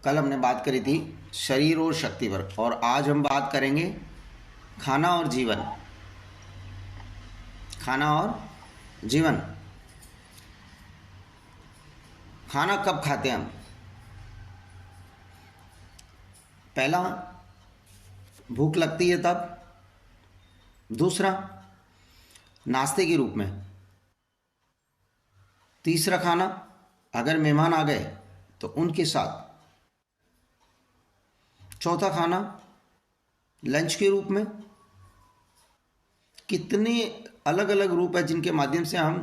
कल हमने बात करी थी शरीर और शक्ति पर, और आज हम बात करेंगे खाना और जीवन। खाना और जीवन। खाना कब खाते हैं हम? पहला, भूख लगती है तब। दूसरा, नाश्ते के रूप में। तीसरा खाना, अगर मेहमान आ गए तो उनके साथ। चौथा खाना, लंच के रूप में। कितने अलग अलग रूप है जिनके माध्यम से हम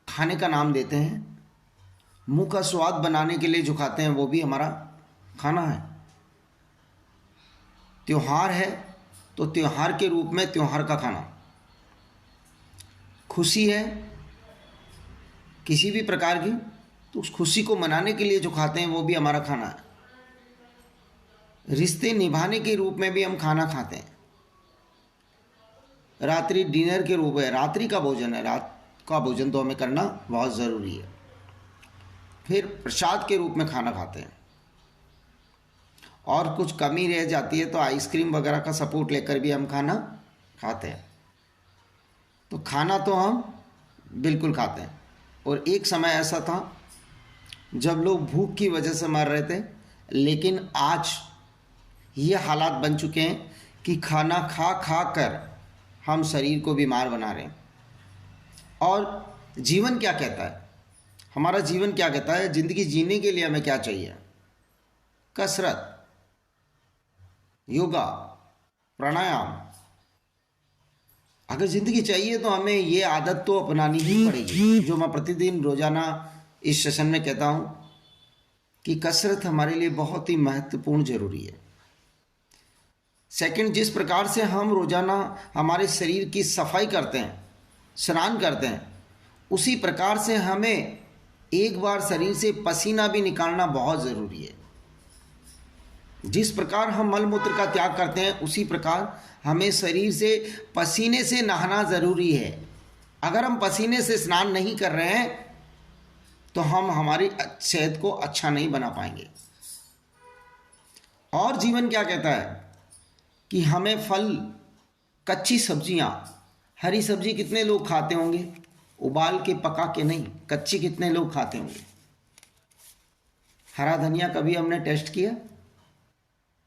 खाने का नाम देते हैं। मुंह का स्वाद बनाने के लिए जो खाते हैं वो भी हमारा खाना है। त्योहार है तो त्योहार के रूप में त्योहार का खाना। खुशी है किसी भी प्रकार की तो उस खुशी को मनाने के लिए जो खाते हैं वो भी हमारा खाना है। रिश्ते निभाने के रूप में भी हम खाना खाते हैं। रात्रि डिनर के रूप में, रात्रि का भोजन है, रात का भोजन तो हमें करना बहुत ज़रूरी है। फिर प्रसाद के रूप में खाना खाते हैं, और कुछ कमी रह जाती है तो आइसक्रीम वगैरह का सपोर्ट लेकर भी हम खाना खाते हैं। तो खाना तो हम बिल्कुल खाते हैं। और एक समय ऐसा था जब लोग भूख की वजह से मर रहे थे, लेकिन आज ये हालात बन चुके हैं कि खाना खा खा कर हम शरीर को बीमार बना रहे हैं। और जीवन क्या कहता है, हमारा जीवन क्या कहता है, ज़िंदगी जीने के लिए हमें क्या चाहिए? कसरत, योगा, प्राणायाम। अगर ज़िंदगी चाहिए तो हमें ये आदत तो अपनानी ही पड़ेगी, जो मैं प्रतिदिन रोज़ाना इस सेशन में कहता हूँ कि कसरत हमारे लिए बहुत ही महत्वपूर्ण ज़रूरी है। सेकंड, जिस प्रकार से हम रोज़ाना हमारे शरीर की सफाई करते हैं, स्नान करते हैं, उसी प्रकार से हमें एक बार शरीर से पसीना भी निकालना बहुत ज़रूरी है। जिस प्रकार हम मल मूत्र का त्याग करते हैं उसी प्रकार हमें शरीर से पसीने से नहाना ज़रूरी है। अगर हम पसीने से स्नान नहीं कर रहे हैं तो हम हमारी सेहत को अच्छा नहीं बना पाएंगे। और जीवन क्या कहता है कि हमें फल, कच्ची सब्जियां, हरी सब्जी कितने लोग खाते होंगे? उबाल के, पका के नहीं, कच्ची कितने लोग खाते होंगे? हरा धनिया कभी हमने टेस्ट किया?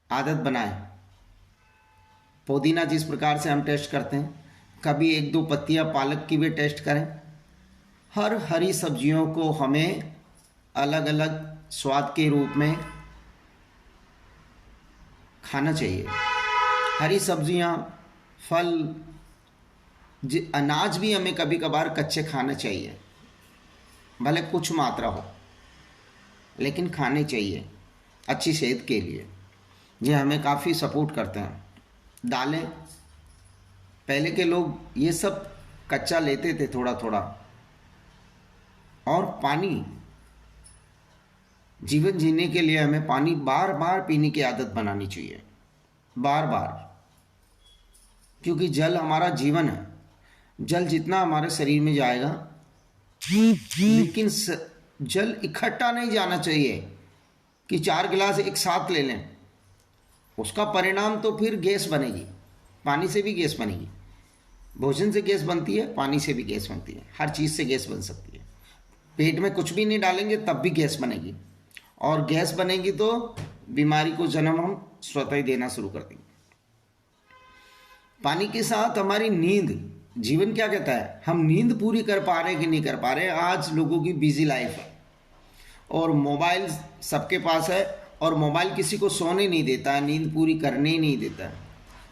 आदत बनाए। पुदीना जिस प्रकार से हम टेस्ट करते हैं, कभी एक दो पत्तियां पालक की भी टेस्ट करें। हर हरी सब्जियों को हमें अलग अलग स्वाद के रूप में खाना चाहिए। हरी सब्जियां, फल, अनाज भी हमें कभी कभार कच्चे खाना चाहिए, भले कुछ मात्रा हो, लेकिन खाने चाहिए अच्छी सेहत के लिए। ये हमें काफ़ी सपोर्ट करते हैं। दालें, पहले के लोग ये सब कच्चा लेते थे थोड़ा थोड़ा। और पानी, जीवन जीने के लिए हमें पानी बार बार पीने की आदत बनानी चाहिए, बार बार, क्योंकि जल हमारा जीवन है। जल जितना हमारे शरीर में जाएगा, लेकिन जल इकट्ठा नहीं जाना चाहिए कि 4 गिलास एक साथ ले लें। उसका परिणाम तो फिर गैस बनेगी। पानी से भी गैस बनेगी, भोजन से गैस बनती है, पानी से भी गैस बनती है, हर चीज़ से गैस बन सकती है। पेट में कुछ भी नहीं डालेंगे तब भी गैस बनेगी, और गैस बनेगी तो बीमारी को जन्म हम स्वतः ही देना शुरू कर देंगे। पानी के साथ हमारी नींद। जीवन क्या कहता है, हम नींद पूरी कर पा रहे हैं कि नहीं कर पा रहे? आज लोगों की बिजी लाइफ है और मोबाइल सबके पास है, और मोबाइल किसी को सोने नहीं देता है, नींद पूरी करने ही नहीं देता है।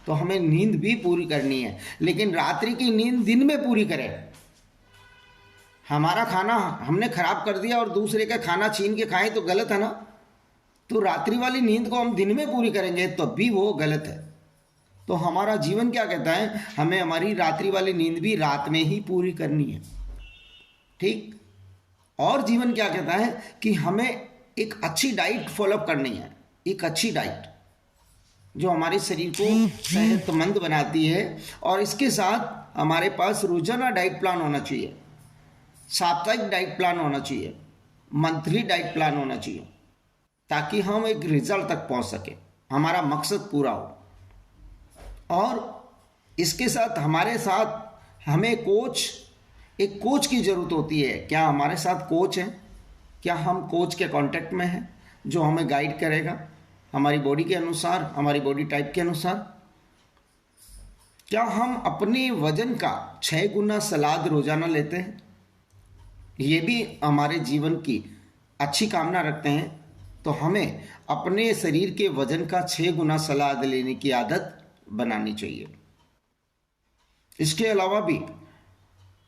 तो हमें नींद भी पूरी करनी है, लेकिन रात्रि की नींद दिन में पूरी करें। हमारा खाना हमने खराब कर दिया और दूसरे का खाना छीन के खाएं तो गलत है ना। तो रात्रि वाली नींद को हम दिन में पूरी करेंगे तो भी वो गलत है। तो हमारा जीवन क्या कहता है, हमें हमारी रात्रि वाली नींद भी रात में ही पूरी करनी है, ठीक। और जीवन क्या कहता है कि हमें एक अच्छी डाइट फॉलोअप करनी है, एक अच्छी डाइट जो हमारे शरीर को सेहतमंद बनाती है। और इसके साथ हमारे पास रोजाना डाइट प्लान होना चाहिए, साप्ताहिक डाइट प्लान होना चाहिए, मंथली डाइट प्लान होना चाहिए। ताकि हम एक रिजल्ट तक पहुंच सके, हमारा मकसद पूरा हो। और इसके साथ हमारे साथ हमें एक कोच की ज़रूरत होती है। क्या हमारे साथ कोच है? क्या हम कोच के कांटेक्ट में हैं जो हमें गाइड करेगा हमारी बॉडी के अनुसार, हमारी बॉडी टाइप के अनुसार? क्या हम अपने वजन का 6 गुना सलाद रोजाना लेते हैं? ये भी हमारे जीवन की अच्छी कामना रखते हैं, तो हमें अपने शरीर के वजन का 6 गुना सलाद लेने की आदत बनानी चाहिए। इसके अलावा भी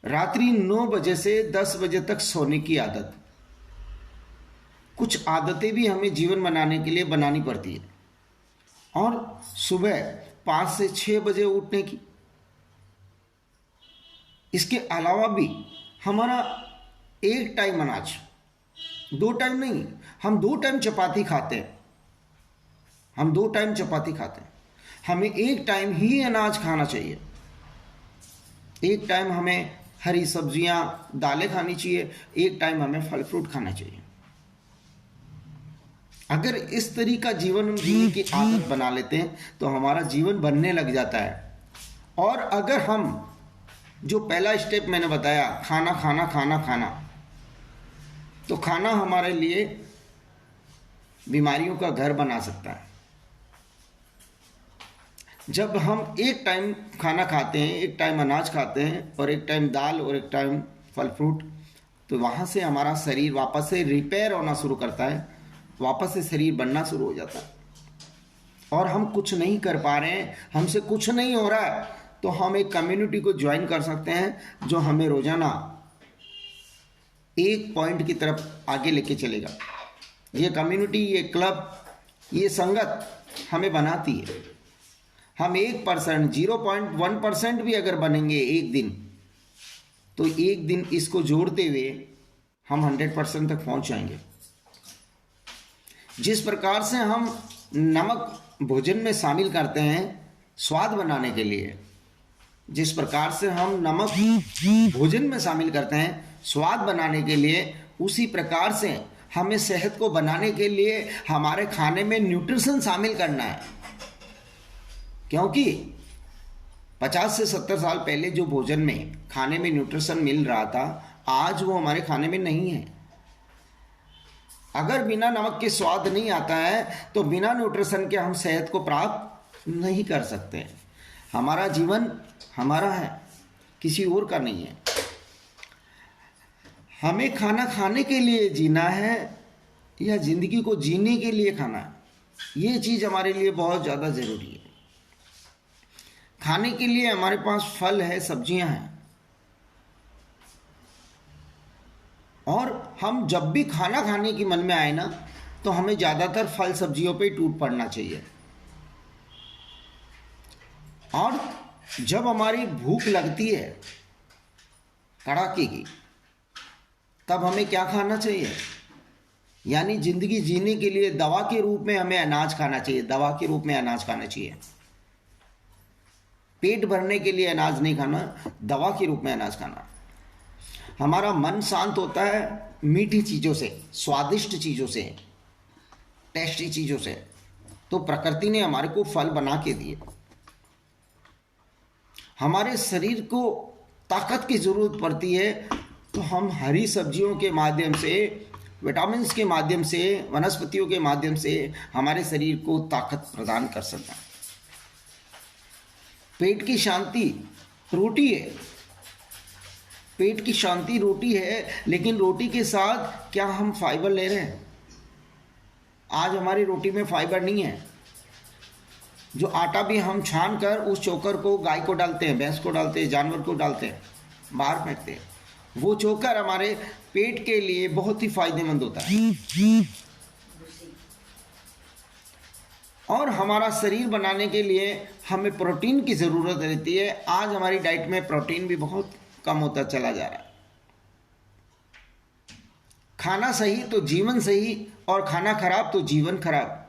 रात्रि 9 बजे से 10 बजे तक सोने की आदत, कुछ आदतें भी हमें जीवन बनाने के लिए बनानी पड़ती है। और सुबह 5 से 6 बजे उठने की। इसके अलावा भी हमारा एक टाइम अनाज, 2 टाइम नहीं, हम 2 टाइम चपाती खाते हैं, हम 2 टाइम चपाती खाते हैं, हमें एक टाइम ही अनाज खाना चाहिए। एक टाइम हमें हरी सब्जियां, दालें खानी चाहिए, एक टाइम हमें फल फ्रूट खाना चाहिए। अगर इस तरीका जीवन जीने की आदत बना लेते हैं तो हमारा जीवन बनने लग जाता है। और अगर हम जो पहला स्टेप मैंने बताया, खाना खाना खाना खाना, तो खाना हमारे लिए बीमारियों का घर बना सकता है। जब हम एक टाइम खाना खाते हैं, एक टाइम अनाज खाते हैं और एक टाइम दाल और एक टाइम फल फ्रूट, तो वहाँ से हमारा शरीर वापस से रिपेयर होना शुरू करता है, वापस से शरीर बनना शुरू हो जाता है। और हम कुछ नहीं कर पा रहे हैं, हमसे कुछ नहीं हो रहा है, तो हम एक कम्युनिटी को ज्वाइन कर सकते हैं जो हमें रोजाना एक पॉइंट की तरफ आगे लेके चलेगा। ये कम्युनिटी, ये क्लब, ये संगत हमें बनाती है। हम 1%, 0.1% भी अगर बनेंगे एक दिन, तो एक दिन इसको जोड़ते हुए हम 100% तक पहुंच जाएंगे। जिस प्रकार से हम नमक भोजन में शामिल करते हैं स्वाद बनाने के लिए, जिस प्रकार से हम नमक भोजन में शामिल करते हैं स्वाद बनाने के लिए, उसी प्रकार से हमें सेहत को बनाने के लिए हमारे खाने में न्यूट्रिशन शामिल करना है। क्योंकि 50 से 70 साल पहले जो भोजन में खाने में न्यूट्रिशन मिल रहा था, आज वो हमारे खाने में नहीं है। अगर बिना नमक के स्वाद नहीं आता है तो बिना न्यूट्रिशन के हम सेहत को प्राप्त नहीं कर सकते। हमारा जीवन हमारा है, किसी और का नहीं है। हमें खाना खाने के लिए जीना है या जिंदगी को जीने के लिए खाना है, ये चीज हमारे लिए बहुत ज्यादा जरूरी है। खाने के लिए हमारे पास फल है, सब्जियां हैं, और हम जब भी खाना खाने की मन में आए ना, तो हमें ज्यादातर फल सब्जियों पे टूट पड़ना चाहिए। और जब हमारी भूख लगती है कड़ाके की, तब हमें क्या खाना चाहिए? यानी जिंदगी जीने के लिए दवा के रूप में हमें अनाज खाना चाहिए, दवा के रूप में अनाज खाना चाहिए। पेट भरने के लिए अनाज नहीं खाना, दवा के रूप में अनाज खाना। हमारा मन शांत होता है मीठी चीजों से, स्वादिष्ट चीजों से, टेस्टी चीजों से। तो प्रकृति ने हमारे को फल बना के दिए। हमारे शरीर को ताकत की जरूरत पड़ती है, तो हम हरी सब्जियों के माध्यम से, विटामिन्स के माध्यम से, वनस्पतियों के माध्यम से हमारे शरीर को ताकत प्रदान कर सकते हैं। पेट की शांति रोटी है, पेट की शांति रोटी है, लेकिन रोटी के साथ क्या हम फाइबर ले रहे हैं? आज हमारी रोटी में फाइबर नहीं है। जो आटा भी हम छान कर उस चोकर को गाय को डालते हैं, भैंस को डालते हैं, जानवर को डालते हैं, बाहर फेंकते हैं, वो चोकर हमारे पेट के लिए बहुत ही फायदेमंद होता है। और हमारा शरीर बनाने के लिए हमें प्रोटीन की जरूरत रहती है। आज हमारी डाइट में प्रोटीन भी बहुत कम होता चला जा रहा है। खाना सही तो जीवन सही, और खाना खराब तो जीवन खराब।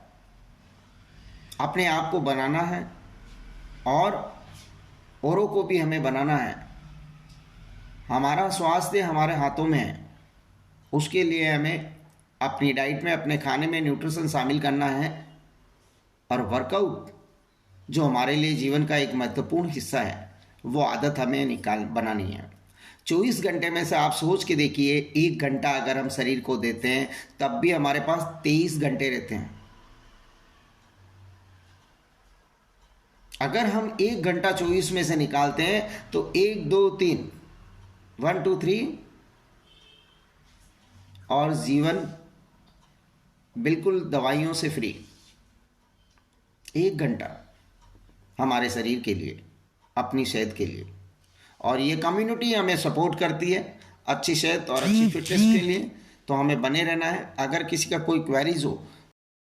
अपने आप को बनाना है और औरों को भी हमें बनाना है। हमारा स्वास्थ्य हमारे हाथों में है, उसके लिए हमें अपनी डाइट में, अपने खाने में न्यूट्रिशन शामिल करना है। और वर्कआउट जो हमारे लिए जीवन का एक महत्वपूर्ण हिस्सा है, वो आदत हमें बनानी है। 24 घंटे में से आप सोच के देखिए, 1 घंटा अगर हम शरीर को देते हैं तब भी हमारे पास 23 घंटे रहते हैं। अगर हम 1 घंटा 24 में से निकालते हैं तो 1 2 3, 1 2 3, और जीवन बिल्कुल दवाइयों से फ्री। 1 घंटा हमारे शरीर के लिए, अपनी सेहत के लिए। और ये कम्युनिटी हमें सपोर्ट करती है अच्छी सेहत और अच्छी फिटनेस के लिए, तो हमें बने रहना है। अगर किसी का कोई क्वेरीज हो